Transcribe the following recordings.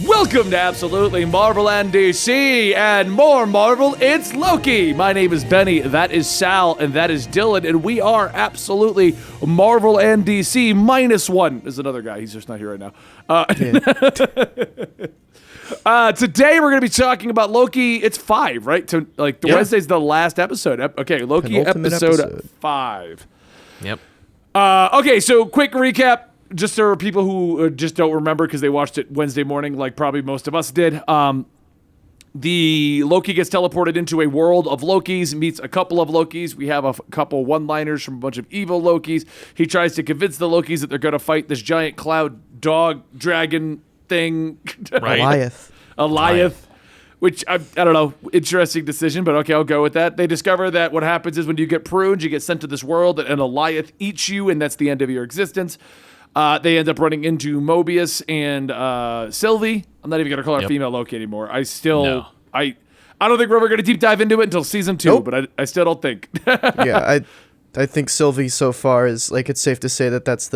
Welcome to Absolutely Marvel and DC, and more Marvel, it's Loki! My name is Benny, that is Sal, and that is Dylan, and we are Absolutely Marvel and DC. Minus one is another guy, he's just not here right now. Today we're going to be talking about Loki. It's 5, right? Wednesday's the last episode. Okay, Loki episode 5. Yep. Okay, so quick recap. Just for people who just don't remember because they watched it Wednesday morning, like probably most of us did. The Loki gets teleported into a world of Lokis, meets a couple of Lokis. We have a couple one-liners from a bunch of evil Lokis. He tries to convince the Lokis that they're going to fight this giant cloud dog dragon thing. Right. Goliath. Which, I don't know, interesting decision, but okay, I'll go with that. They discover that what happens is when you get pruned, you get sent to this world, and Goliath eats you, and that's the end of your existence. They end up running into Mobius and Sylvie. I'm not even going to call her female Loki anymore. I don't think we're ever going to deep dive into it until season 2, but I still don't think. Yeah, I think Sylvie so far is, like, it's safe to say that's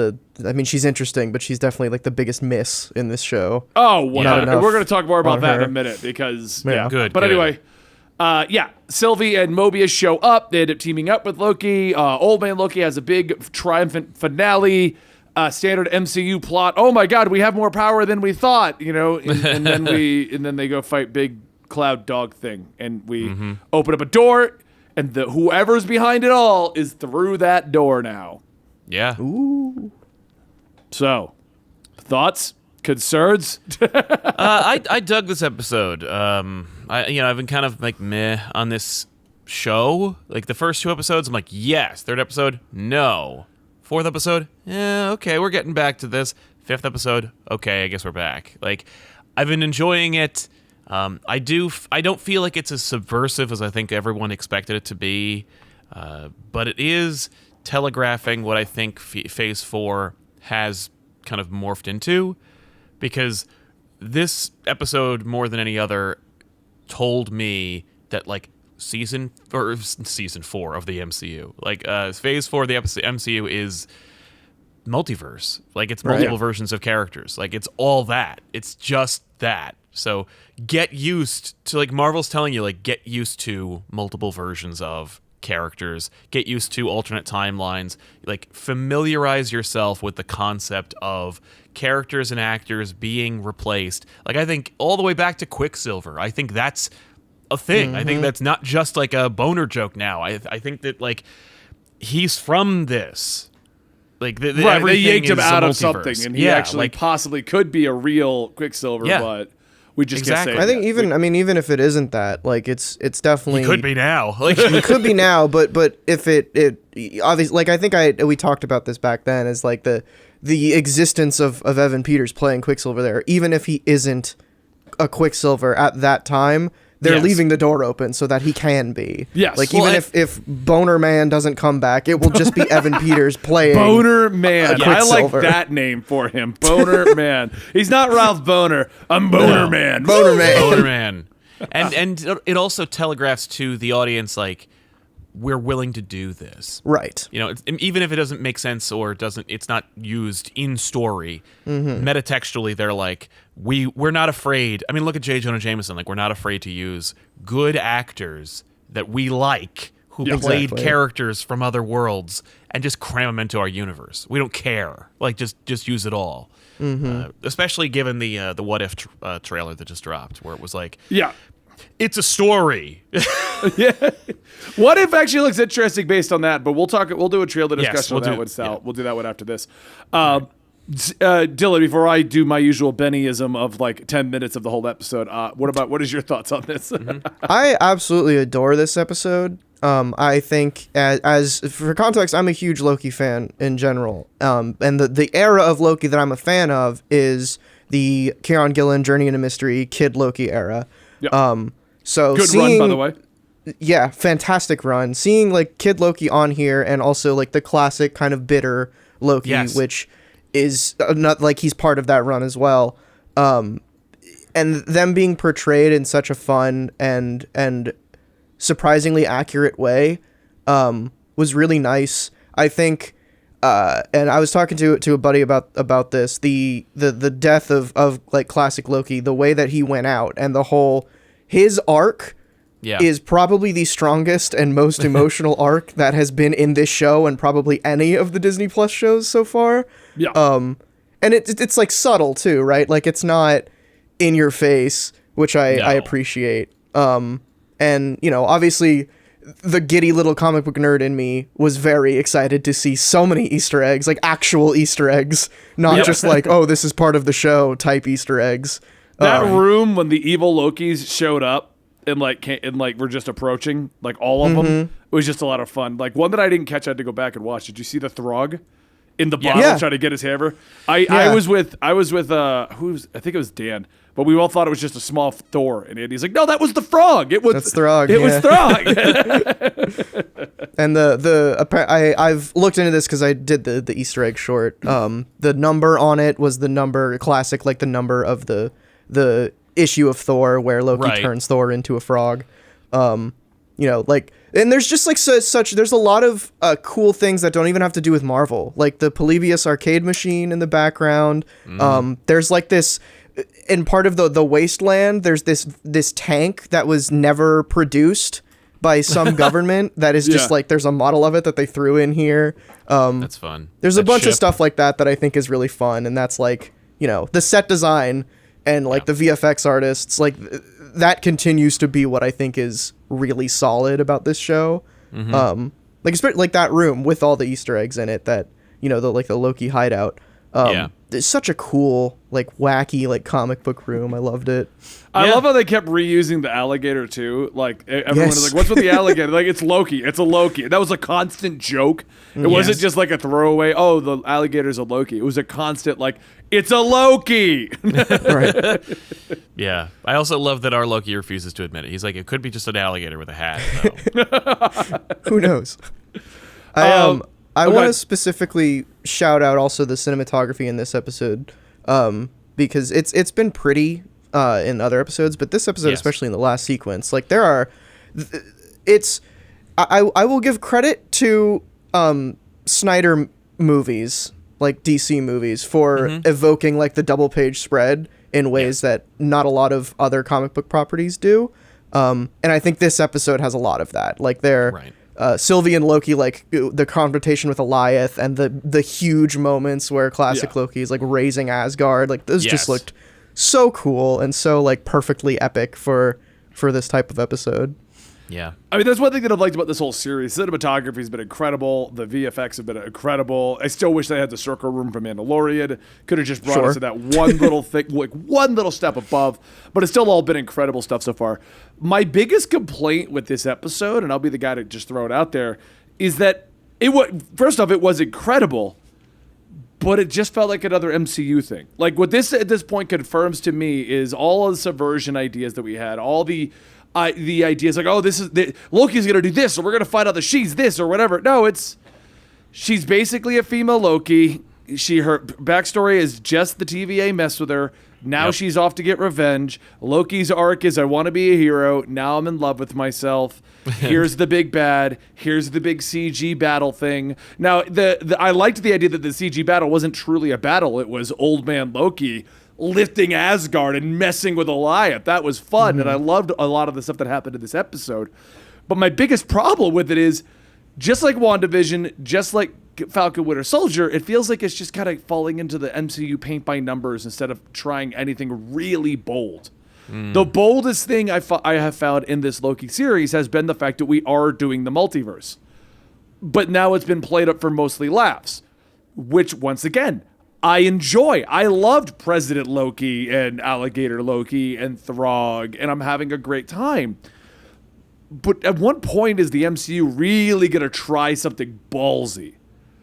she's interesting, but she's definitely, like, the biggest miss in this show. Oh, whatever. We're going to talk more about that in a minute because, Good. Anyway, Sylvie and Mobius show up. They end up teaming up with Loki. Old Man Loki has a big triumphant finale. Standard MCU plot. Oh my God, we have more power than we thought, and then they go fight big cloud dog thing, and we open up a door, and whoever's behind it all is through that door now. Yeah. Ooh. So, thoughts, concerns? I dug this episode. I've been kind of like meh on this show. Like the first 2 episodes, I'm like, yes. Third episode, no. 4th episode, okay, we're getting back to this. 5th episode, okay, I guess we're back. Like, I've been enjoying it. I don't feel like it's as subversive as I think everyone expected it to be, but it is telegraphing what I think Phase 4 has kind of morphed into, because this episode, more than any other, told me that, like, season 4 of the MCU. Like, Phase 4 of the MCU is multiverse. Like, it's multiple versions of characters. Like, it's all that. It's just that. So get used to, like, Marvel's telling you, like, get used to multiple versions of characters. Get used to alternate timelines. Like, familiarize yourself with the concept of characters and actors being replaced. Like, I think all the way back to Quicksilver. I think that's a thing. I think that's not just like a boner joke now. I think that, like, he's from this. Like, they yanked him out of something, and he actually possibly could be a real Quicksilver, but we just can't say. I think even if it isn't that, like, it's definitely, he could be now. Like, he could be now, but if it obviously, like, I think we talked about this back then, as like the existence of Evan Peters playing Quicksilver there, even if he isn't a Quicksilver at that time. They're leaving the door open so that he can be. Yes. Like, even if Boner Man doesn't come back, it will just be Evan Peters playing Boner Man. I like that name for him. Boner Man. He's not Ralph Boner. I'm Boner Man. Boner Man. Boner Man. And it also telegraphs to the audience, like, we're willing to do this. Right. Even if it doesn't make sense or it's not used in story, metatextually, they're like, we're not afraid. I mean, look at J. Jonah Jameson. Like, we're not afraid to use good actors that we like who played characters from other worlds and just cram them into our universe. We don't care. Like, just use it all. Especially given the What If trailer that just dropped, where it was like, it's a story. What If actually looks interesting based on that, but we'll do a trailer discussion on that one, Sal. We'll do that one after this. Dylan, before I do my usual Bennyism of like 10 minutes of the whole episode, what is your thoughts on this? I absolutely adore this episode. I think, as for context, I'm a huge Loki fan in general. And the era of Loki that I'm a fan of is the Kieron Gillen Journey into Mystery Kid Loki era. Yep. So good run, by the way. Yeah, fantastic run. Seeing, like, Kid Loki on here, and also, like, the classic kind of bitter Loki, which is not, like, he's part of that run as well. And them being portrayed in such a fun and surprisingly accurate way was really nice. I think And I was talking to a buddy about this, the death of like classic Loki, the way that he went out, and his arc is probably the strongest and most emotional arc that has been in this show and probably any of the Disney Plus shows so far. Yeah. And it's like subtle too, right? Like it's not in your face, which I appreciate. And you know, obviously the giddy little comic book nerd in me was very excited to see so many Easter eggs, like actual Easter eggs, not just like, oh, this is part of the show type Easter eggs. That room when the evil Lokis showed up and we're just approaching, like all of them, it was just a lot of fun. Like one that I didn't catch, I had to go back and watch. Did you see the Throg in the bottle trying to get his hammer? I was with I think it was Dan. But we all thought it was just a small Thor, and Andy's like, "No, that was the frog. That's Throg. It was Throg." And I've looked into this because I did the Easter egg short. The number on it was the number classic, like the number of the issue of Thor where Loki turns Thor into a frog. You know, like, and there's just like such. There's a lot of cool things that don't even have to do with Marvel, like the Polybius arcade machine in the background. There's like this. In part of the wasteland, there's this tank that was never produced by some government that is just like, there's a model of it that they threw in here. That's fun. There's a bunch of stuff like that I think is really fun, and that's like, you know, the set design and like the VFX artists, like that continues to be what I think is really solid about this show. Like especially like that room with all the Easter eggs in it, that, you know, the Loki hideout. It's such a cool, like, wacky, like, comic book room. I loved it. I love how they kept reusing the alligator too. Like everyone was like, "What's with the alligator?" Like, it's Loki. It's a Loki. That was a constant joke. It wasn't just like a throwaway. Oh, the alligator's a Loki. It was a constant like, it's a Loki. Right. Yeah. I also love that our Loki refuses to admit it. He's like, it could be just an alligator with a hat. Though. Who knows? I want to specifically shout out also the cinematography in this episode, because it's been pretty in other episodes, but this episode, especially in the last sequence, like I will give credit to Snyder movies, like DC movies, for evoking like the double page spread in ways that not a lot of other comic book properties do. And I think this episode has a lot of that. Like Sylvie and Loki, like the confrontation with Eliath and the huge moments where classic Loki is like raising Asgard, like those just looked so cool and so like perfectly epic for this type of episode. Yeah. I mean, that's one thing that I've liked about this whole series. Cinematography has been incredible. The VFX have been incredible. I still wish they had the circle room from Mandalorian. Could have just brought us to that one little thing, like one little step above. But it's still all been incredible stuff so far. My biggest complaint with this episode, and I'll be the guy to just throw it out there, is that first off, it was incredible, but it just felt like another MCU thing. Like what this at this point confirms to me is all of the subversion ideas that we had, all the ideas like, oh, Loki's gonna do this, or we're gonna find out that she's this or whatever. No, she's basically a female Loki. Her backstory is just the TVA messed with her. Now she's off to get revenge. Loki's arc is, I want to be a hero. Now I'm in love with myself. Here's the big bad. Here's the big CG battle thing. Now, I liked the idea that the CG battle wasn't truly a battle. It was old man Loki lifting Asgard and messing with Eliath. That was fun, and I loved a lot of the stuff that happened in this episode. But my biggest problem with it is, just like WandaVision, just like Falcon Winter Soldier, it feels like it's just kind of falling into the MCU paint by numbers instead of trying anything really bold. The boldest thing I have found in this Loki series has been the fact that we are doing the multiverse. But now it's been played up for mostly laughs, which, once again, I enjoy. I loved President Loki and Alligator Loki and Throg, and I'm having a great time. But at what point is the MCU really going to try something ballsy?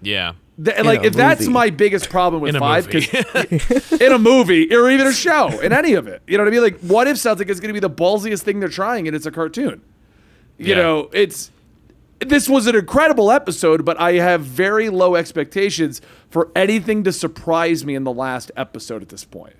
Yeah. If that's my biggest problem with 5, because in a movie or even a show, in any of it, you know what I mean? Like, what if sounds like it's going to be the ballsiest thing they're trying, and it's a cartoon? You know, this was an incredible episode, but I have very low expectations for anything to surprise me in the last episode at this point.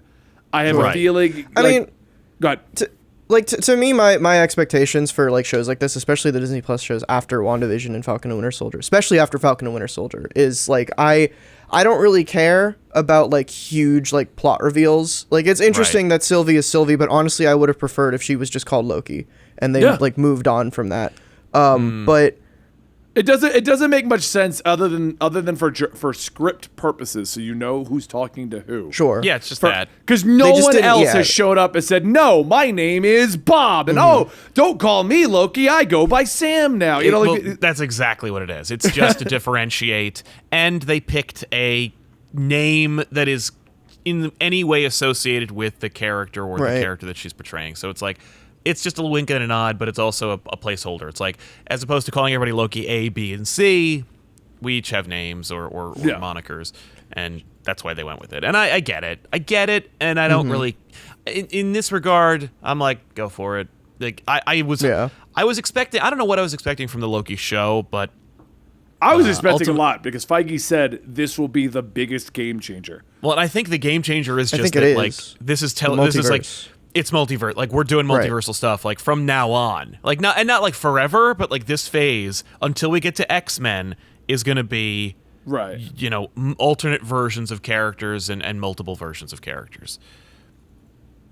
I have a feeling. I mean, go ahead. like to me, my expectations for like shows like this, especially the Disney Plus shows after WandaVision and Falcon and Winter Soldier, especially after Falcon and Winter Soldier, is like I don't really care about like huge like plot reveals. Like it's interesting that Sylvie is Sylvie, but honestly, I would have preferred if she was just called Loki and they like moved on from that. But it doesn't make much sense other than for script purposes, so you know who's talking to who. Sure. Yeah, it's just that. Because no just one didn't- else yeah. has showed up and said, "No, my name is Bob," and don't call me Loki. I go by Sam now. You know, like That's exactly what it is. It's just to differentiate, and they picked a name that is in any way associated with the character or the character that she's portraying. So it's like, it's just a wink and a nod, but it's also a placeholder. It's like, as opposed to calling everybody Loki A, B, and C, we each have names or monikers, and that's why they went with it. And I get it. I get it, and I don't really... In this regard, I'm like, go for it. Like, I was expecting... I don't know what I was expecting from the Loki show, but... I was expecting a lot, because Feige said this will be the biggest game changer. Well, and I think the game changer is just think that, it like, is. this is Multiverse. like... It's multiverse. Like, we're doing multiversal stuff, like, from now on. Like, not like forever, but like this phase until we get to X-Men is going to be, you know, alternate versions of characters and multiple versions of characters.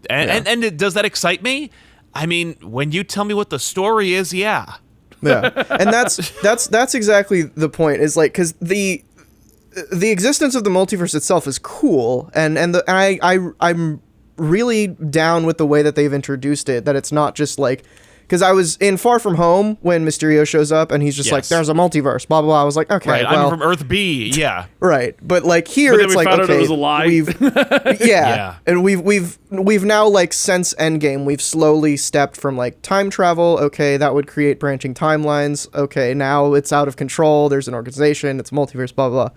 And does that excite me? I mean, when you tell me what the story is, yeah. Yeah, and that's exactly the point. Is like, because the existence of the multiverse itself is cool, and I'm really down with the way that they've introduced it, that it's not just like, because I was in Far From Home when Mysterio shows up and he's just like, there's a multiverse, blah blah blah. I was like, okay, right, well, I'm from Earth B, yeah, right, but like here But then it's we like, found out okay, it was a lie. yeah, and we've now, like, since Endgame, we've slowly stepped from like time travel, okay, that would create branching timelines, okay, now it's out of control, there's an organization, it's a multiverse, blah blah,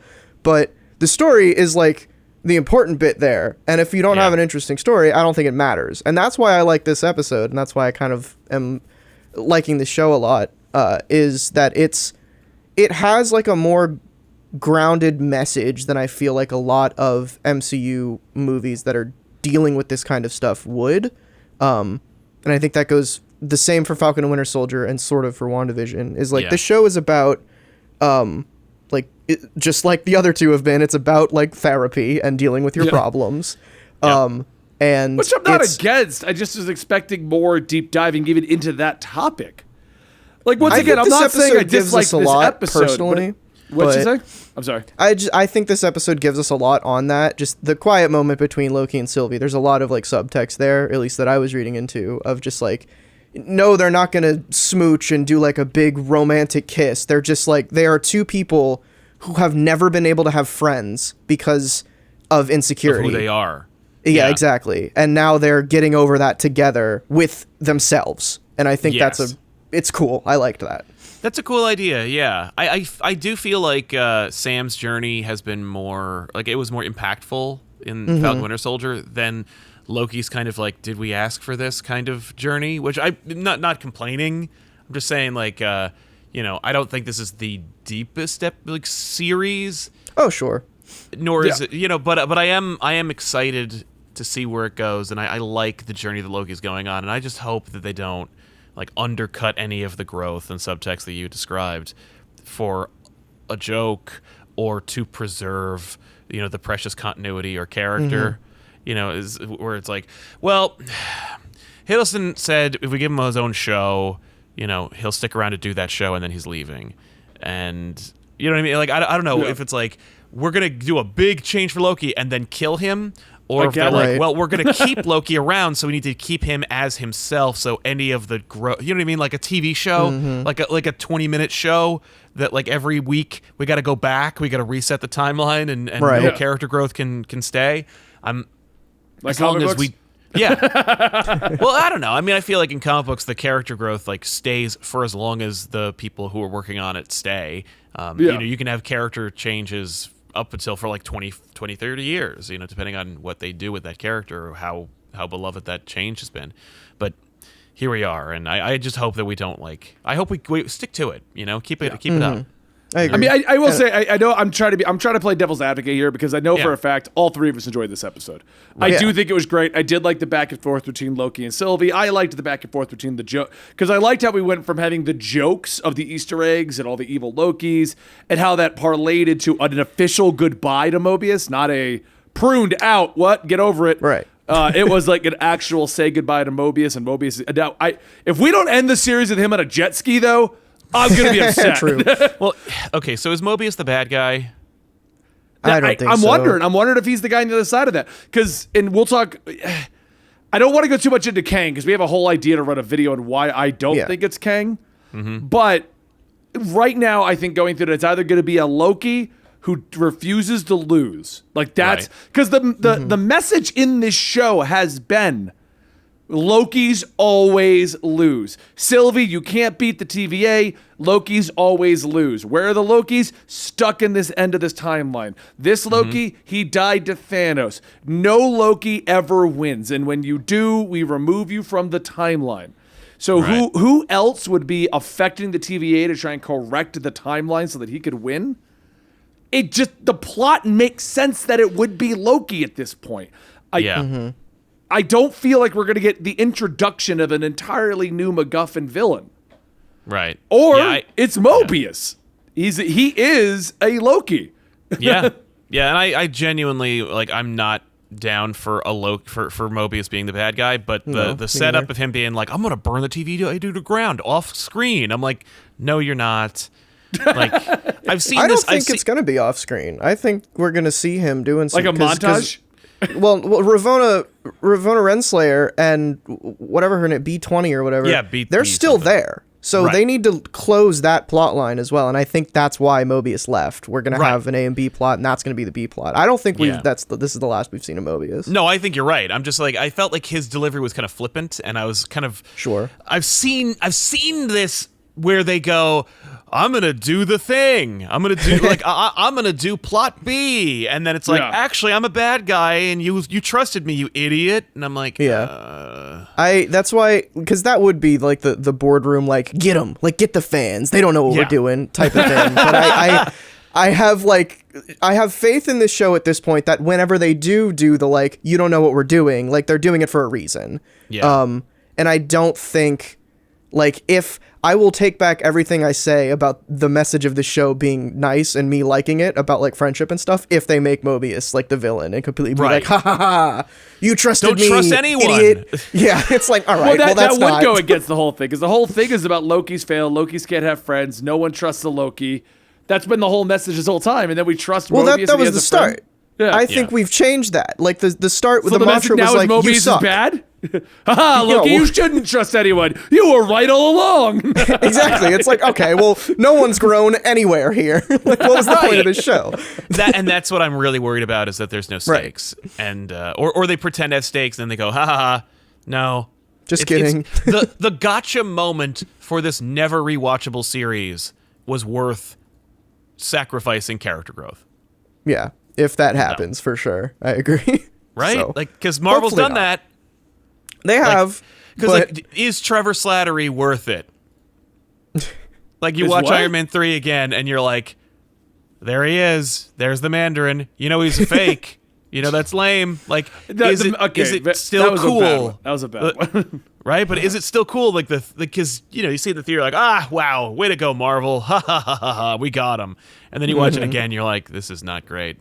but the story is like the important bit there, and if you don't have an interesting story, I don't think it matters. And that's why I like this episode, and that's why I kind of am liking the show a lot, is that it has like a more grounded message than I feel like a lot of MCU movies that are dealing with this kind of stuff would. And I think that goes the same for Falcon and Winter Soldier and sort of for WandaVision, is like the show is about just like the other two have been, it's about like therapy and dealing with your problems. And which I'm not against. I just was expecting more deep diving even into that topic. Like, once again, I'm not saying I dislike this episode. Personally, what'd you say? I'm sorry. I think this episode gives us a lot on that. Just the quiet moment between Loki and Sylvie. There's a lot of like subtext there, at least that I was reading into, of just like, no, they're not gonna smooch and do like a big romantic kiss. They're just like, they are two people who have never been able to have friends because of insecurity. Of who they are. Yeah, exactly. And now they're getting over that together with themselves. And I think it's cool. I liked that. That's a cool idea, yeah. I do feel like Sam's journey has been more, like, it was more impactful in Falcon Winter Soldier than Loki's kind of like, did we ask for this kind of journey? Which I'm not complaining. I'm just saying, like, you know, I don't think this is the deepest series. Oh, sure. Nor is it, you know, but I am excited to see where it goes, and I like the journey that Loki's going on, and I just hope that they don't like undercut any of the growth and subtext that you described for a joke or to preserve, you know, the precious continuity or character. You know, is where it's like, well, Hiddleston said if we give him his own show, you know, he'll stick around to do that show, and then he's leaving. And you know what I mean? Like, I don't know if it's like, we're going to do a big change for Loki and then kill him, or if they're like, well, we're going to keep Loki around, so we need to keep him as himself, so any of the growth, you know what I mean? Like a TV show, like a 20-minute show that, like, every week we got to go back, we got to reset the timeline, and no character growth can stay. Like, as long as we... Yeah. Well, I don't know. I mean, I feel like in comic books, the character growth like stays for as long as the people who are working on it stay. You know, you can have character changes up until for like 20, 30 years, you know, depending on what they do with that character or how beloved that change has been. But here we are, and I just hope that we don't like... I hope we stick to it, you know, keep it up. I agree. I mean, I will say, I know I'm trying to play devil's advocate here because I know for a fact all three of us enjoyed this episode. I do think it was great. I did like the back and forth between Loki and Sylvie. I liked the back and forth between the joke because I liked how we went from having the jokes of the Easter eggs and all the evil Lokis and how that parlayed into an official goodbye to Mobius, not a pruned out. What? Get over it. Right. It was like an actual say goodbye to Mobius, and Mobius. Now, if we don't end the series with him on a jet ski, though, I'm gonna be upset. True. Well, okay, so is Mobius the bad guy? I don't think I'm so. I'm wondering if he's the guy on the other side of that. Because, and we'll talk. I don't want to go too much into Kang because we have a whole idea to run a video on why I don't think it's Kang. But right now, I think going through it, it's either going to be a Loki who refuses to lose. Like that's because the message in this show has been Loki's always lose. Sylvie, you can't beat the TVA. Loki's always lose. Where are the Lokis? Stuck in this end of this timeline. This Loki, he died to Thanos. No Loki ever wins. And when you do, we remove you from the timeline. So who else would be affecting the TVA to try and correct the timeline so that he could win? It just, the plot makes sense that it would be Loki at this point. I don't feel like we're going to get the introduction of an entirely new MacGuffin villain. Right. Or it's Mobius. He is a Loki. Yeah. And I genuinely, like, I'm not down for a for Mobius being the bad guy, but the setup of him being like, I'm going to burn the TV to the ground off screen. I'm like, no, you're not. Like, I've seen I this. don't think it's going to be off screen. I think we're going to see him doing some, like a montage? Well, Ravonna Renslayer and whatever her name, B20 or whatever. Yeah, they're still something. there. So they need to close that plot line as well. And I think that's why Mobius left. We're going to have an A and B plot, and that's going to be the B plot. I don't think this is the last we've seen of Mobius. No, I think you're right. I'm just like, I felt like his delivery was kind of flippant, and I was kind of sure. I've seen this where they go, I'm gonna do the thing. I'm gonna do I'm gonna do plot B, and then it's like, actually, I'm a bad guy, and you trusted me, you idiot. And I'm like, that's why, because that would be like the boardroom, like, get them, like, get the fans. They don't know what we're doing, type of thing. But I have faith in this show at this point that whenever they do the, like, you don't know what we're doing, like, they're doing it for a reason. And I don't think, like, if I will take back everything I say about the message of the show being nice and me liking it about, like, friendship and stuff, if they make Mobius like the villain and completely be like, ha ha ha, you trusted me, don't trust anyone, idiot. Yeah, it's like, all right, that would go against the whole thing, because the whole thing is about Loki's fail. Lokis can't have friends. No one trusts the Loki. That's been the whole message this whole time, and then we trust Mobius. That was the start. Yeah. I think we've changed that. Like, the start with so the mantra was like, Mobius you suck. is bad? Haha, Loki, you shouldn't trust anyone. You were right all along. Exactly. It's like, okay, well, no one's grown anywhere here. Like, what was the point of this show? That's what I'm really worried about, is that there's no stakes. And or they pretend to have stakes, and then they go, ha ha ha, no. Just kidding. The gotcha moment for this never rewatchable series was worth sacrificing character growth. Yeah, if that happens, for sure. I agree. Right? So, like, because Marvel's done that. They have. Because, like, is Trevor Slattery worth it? Like, you watch Iron Man 3 again, and you're like, there he is. There's the Mandarin. You know he's a fake. You know that's lame. Like, is it still cool? That was a bad one. Right? But is it still cool? Like, because, you know, you see the theory, like, wow, way to go, Marvel. Ha, ha, ha, ha, ha, we got him. And then you watch it again, you're like, this is not great.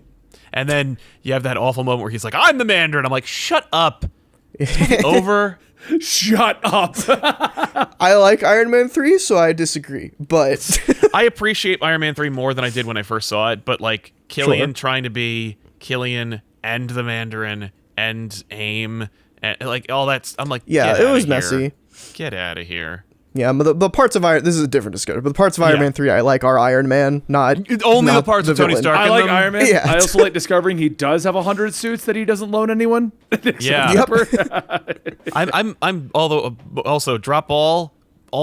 And then you have that awful moment where he's like, I'm the Mandarin. I'm like, shut up. Over. Shut up. I like Iron Man 3, so I disagree. But I appreciate Iron Man 3 more than I did when I first saw it. But, like, Killian trying to be Killian and the Mandarin and AIM and, like, all that. I'm like, yeah, it was messy. Get out of here. Yeah, but the parts of this is a different discussion, but the parts of Iron Man 3 I like are Iron Man, not only not the parts of Tony Stark. I like Iron Man. Yeah. I also like discovering he does have 100 suits that he doesn't loan anyone. Yeah. Yep. I'm also drop all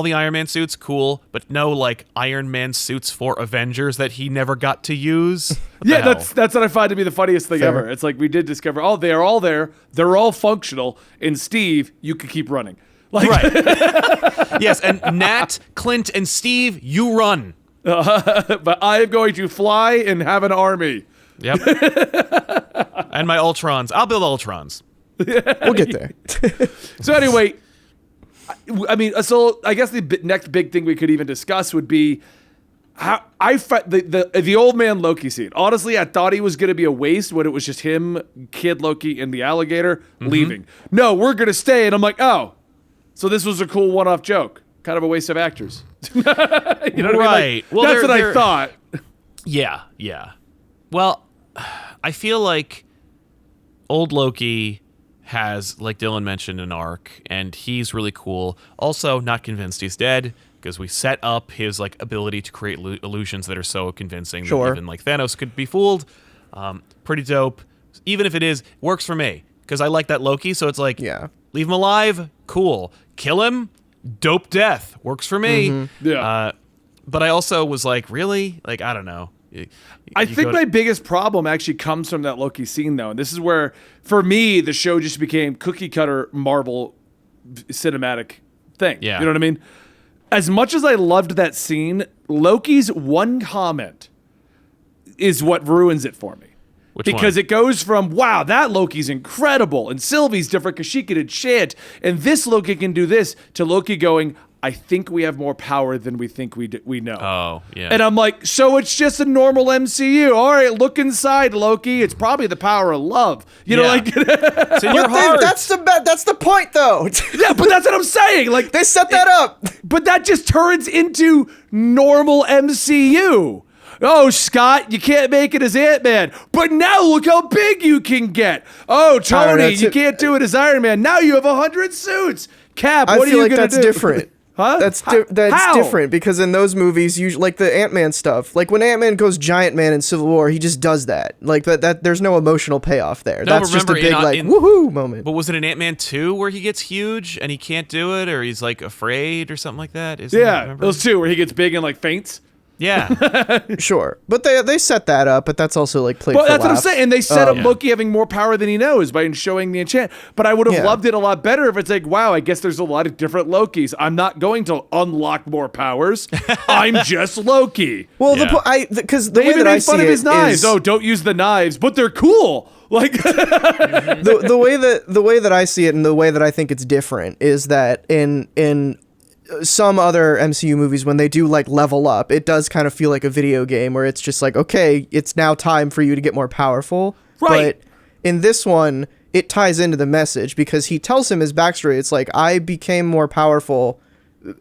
the Iron Man suits, cool, but no, like, Iron Man suits for Avengers that he never got to use. Yeah, that's what I find to be the funniest thing ever. It's like, we did discover, they are all there, they're all functional, and Steve, you can keep running. Like, right. Yes, and Nat, Clint, and Steve, you run. But I am going to fly and have an army. Yep. And my Ultrons. I'll build Ultrons. We'll get there. So anyway, I mean, so I guess the next big thing we could even discuss would be how the old man Loki scene. Honestly, I thought he was going to be a waste when it was just him, Kid Loki, and the alligator leaving. No, we're going to stay. And I'm like, oh, so this was a cool one-off joke. Kind of a waste of actors. You know what I mean? Like, Well, that's what I thought. Yeah. Well, I feel like old Loki has, like Dylan mentioned, an arc, and he's really cool. Also, not convinced he's dead, because we set up his like ability to create illusions that are so convincing that even like Thanos could be fooled. Pretty dope. Even if it is, works for me, because I like that Loki, so it's like, leave him alive, cool. Kill him, dope death, works for me. But I also was like, really? Like, I don't know. I think my biggest problem actually comes from that Loki scene, though. And this is where, for me, the show just became cookie cutter Marvel cinematic thing. Yeah. You know what I mean? As much as I loved that scene, Loki's one comment is what ruins it for me. Because it goes from, wow, that Loki's incredible, and Sylvie's different because she can enchant, and this Loki can do this, to Loki going, I think we have more power than we think we know. Oh, yeah. And I'm like, so it's just a normal MCU. All right, look inside, Loki. It's probably the power of love. You know, like it's in your heart. That's the point, though. Yeah, but that's what I'm saying. Like they set that up. But that just turns into normal MCU. Oh, Scott, you can't make it as Ant-Man, but now look how big you can get. Oh, Tony, you can't do it as Iron Man. Now you have 100 suits. Cap, what are you going to do? I feel like that's different. Huh? That's different, because in those movies, usually, like the Ant-Man stuff, like when Ant-Man goes Giant Man in Civil War, he just does that. Like that there's no emotional payoff there. No, that's just a big woohoo moment. But was it in Ant-Man 2 where he gets huge and he can't do it, or he's like afraid or something like that? Those two where he gets big and like faints. Yeah. Sure. But they set that up, but that's also like played for that's laughs. what I'm saying. And they set up Loki having more power than he knows by showing the enchant. But I would have loved it a lot better if it's like, wow, I guess there's a lot of different Lokis. I'm not going to unlock more powers. I'm just Loki. Well, because the they way even that I made fun see of his it knives. is, Oh, don't use the knives, but they're cool. Like the way that I see it, and the way that I think it's different, is that in some other MCU movies, when they do like level up, it does kind of feel like a video game where it's just like, okay, it's now time for you to get more powerful. Right. But in this one, it ties into the message, because he tells him his backstory. It's like, I became more powerful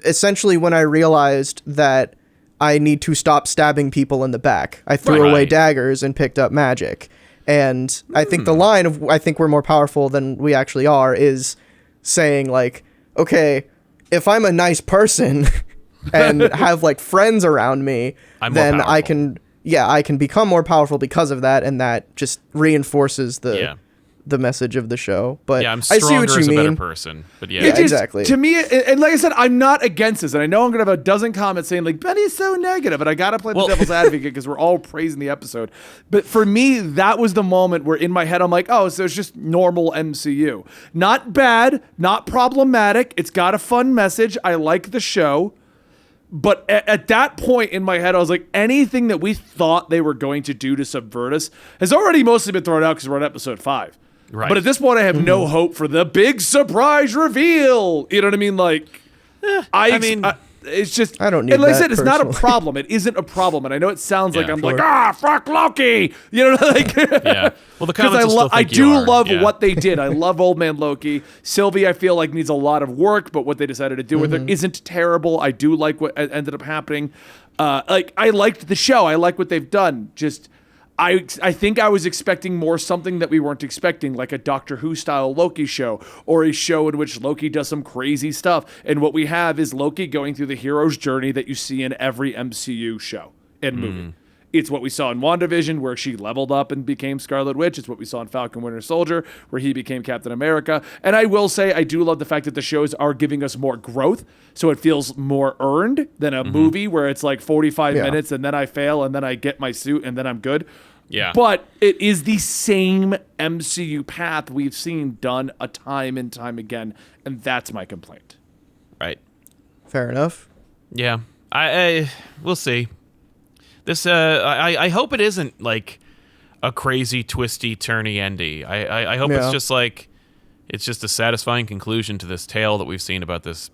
essentially when I realized that I need to stop stabbing people in the back. I threw away daggers and picked up magic. And I think the line of, I think we're more powerful than we actually are, is saying like, okay, if I'm a nice person and have like friends around me, then I can become more powerful because of that, and that just reinforces the message of the show. But I'm stronger I see what you as a mean. better person. But Exactly. To me, and like I said, I'm not against this, and I know I'm gonna have a dozen comments saying like Benny's so negative, and I gotta play the devil's advocate because we're all praising the episode. But for me, that was the moment where in my head I'm like, oh, so it's just normal MCU, not bad, not problematic. It's got a fun message. I like the show. But at that point in my head, I was like, anything that we thought they were going to do to subvert us has already mostly been thrown out because we're on episode 5. Right. But at this point, I have no hope for the big surprise reveal. You know what I mean? Like, it's just, I don't need and like that I said, it's not a personally. problem. It isn't a problem. And I know it sounds like I'm sure. like, fuck Loki. You know, like, Well, the comments will still I think you do are. love what they did. I love Old Man Loki. Sylvie, I feel like needs a lot of work, but what they decided to do with her isn't terrible. I do like what ended up happening. Like, I liked the show. I like what they've done. Just, I think I was expecting more something that we weren't expecting, like a Doctor Who style Loki show, or a show in which Loki does some crazy stuff. And what we have is Loki going through the hero's journey that you see in every MCU show and movie. It's what we saw in WandaVision, where she leveled up and became Scarlet Witch. It's what we saw in Falcon Winter Soldier, where he became Captain America. And I will say, I do love the fact that the shows are giving us more growth, so it feels more earned than a movie where it's like 45 minutes and then I fail and then I get my suit and then I'm good. Yeah. But it is the same MCU path we've seen done a time and time again, and that's my complaint. Right. Fair enough. Yeah. We'll see. This I hope it isn't like a crazy twisty turny endy. I hope it's just like it's just a satisfying conclusion to this tale that we've seen about this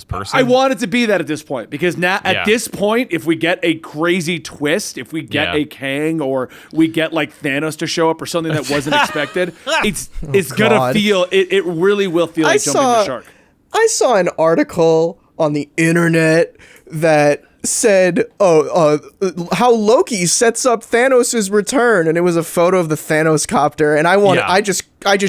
person. I want it to be that at this point, because now at this point, if we get a crazy twist, if we get a Kang, or we get like Thanos to show up or something that wasn't expected, it's gonna feel it really will feel like jumping the shark. I saw an article on the internet that said, how Loki sets up Thanos' return, and it was a photo of the Thanos copter, and I just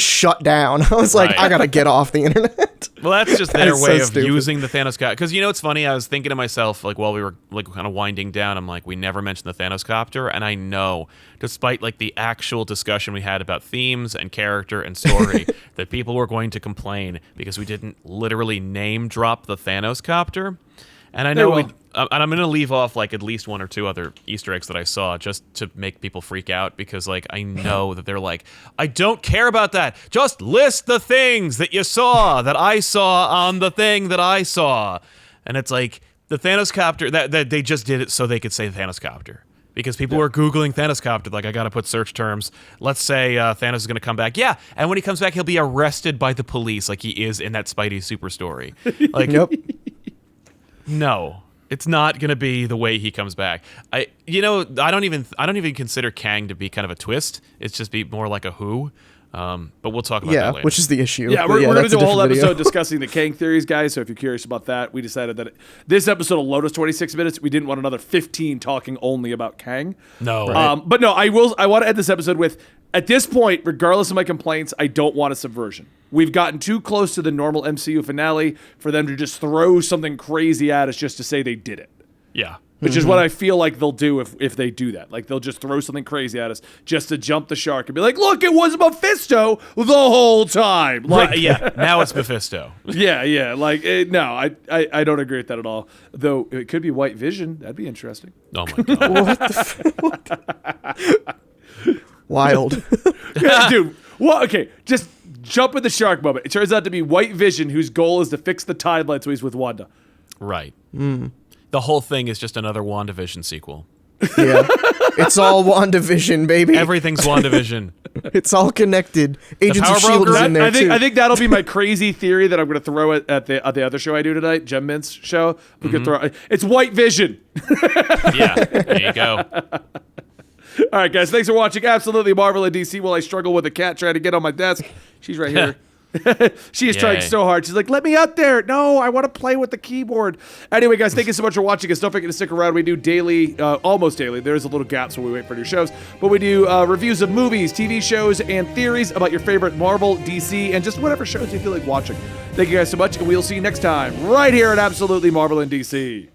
shut down. I was like, I gotta get off the internet. Well, that's just their way of using the Thanos copter. Because it's funny, I was thinking to myself, like, while we were like kind of winding down, I'm like, we never mentioned the Thanos copter, and I know, despite like the actual discussion we had about themes and character and story, that people were going to complain because we didn't literally name drop the Thanos copter. And I know and I'm going to leave off like at least one or two other Easter eggs that I saw just to make people freak out, because like I know that they're like, I don't care about that. Just list the things that you saw that I saw on the thing that I saw. And it's like the Thanos copter, that they just did it so they could say Thanos copter. Because people were Googling Thanos copter, like, I got to put search terms. Let's say Thanos is going to come back. Yeah, and when he comes back, he'll be arrested by the police like he is in that Spidey Super story. Like, no, it's not going to be the way he comes back. I don't even consider Kang to be kind of a twist. It's just be more like a who. But we'll talk about that later. Which is the issue. Yeah, we're going to do a whole episode discussing the Kang theories, guys. So if you're curious about that, we decided that this episode will load us 26 minutes. We didn't want another 15 talking only about Kang. No. Right. But no, I want to end this episode with, at this point, regardless of my complaints, I don't want a subversion. We've gotten too close to the normal MCU finale for them to just throw something crazy at us just to say they did it. Yeah. Which is what I feel like they'll do if they do that. Like, they'll just throw something crazy at us just to jump the shark and be like, look, it was Mephisto the whole time. Like, right, yeah, now it's Mephisto. Yeah. Like, no, I don't agree with that at all. Though, it could be White Vision. That'd be interesting. Oh, my God. What the Wild. Dude, well, okay, just jump in the shark moment. It turns out to be White Vision, whose goal is to fix the timeline so he's with Wanda. Right. The whole thing is just another WandaVision sequel. Yeah. It's all WandaVision, baby. Everything's WandaVision. It's all connected. Agents of S.H.I.E.L.D. is in there, too. I think that'll be my crazy theory that I'm going to throw at the other show I do tonight, Gem Mint's show. We could throw it's White Vision. Yeah, there you go. All right, guys, thanks for watching Absolutely Marvel and DC while I struggle with a cat trying to get on my desk. She's right here. She is trying so hard. She's like, let me out there. No, I want to play with the keyboard. Anyway, guys, thank you so much for watching us. Don't forget to stick around. We do daily, almost daily. There's a little gaps when we wait for new shows. But we do reviews of movies, TV shows, and theories about your favorite Marvel, DC, and just whatever shows you feel like watching. Thank you guys so much, and we'll see you next time right here at Absolutely Marvel and DC.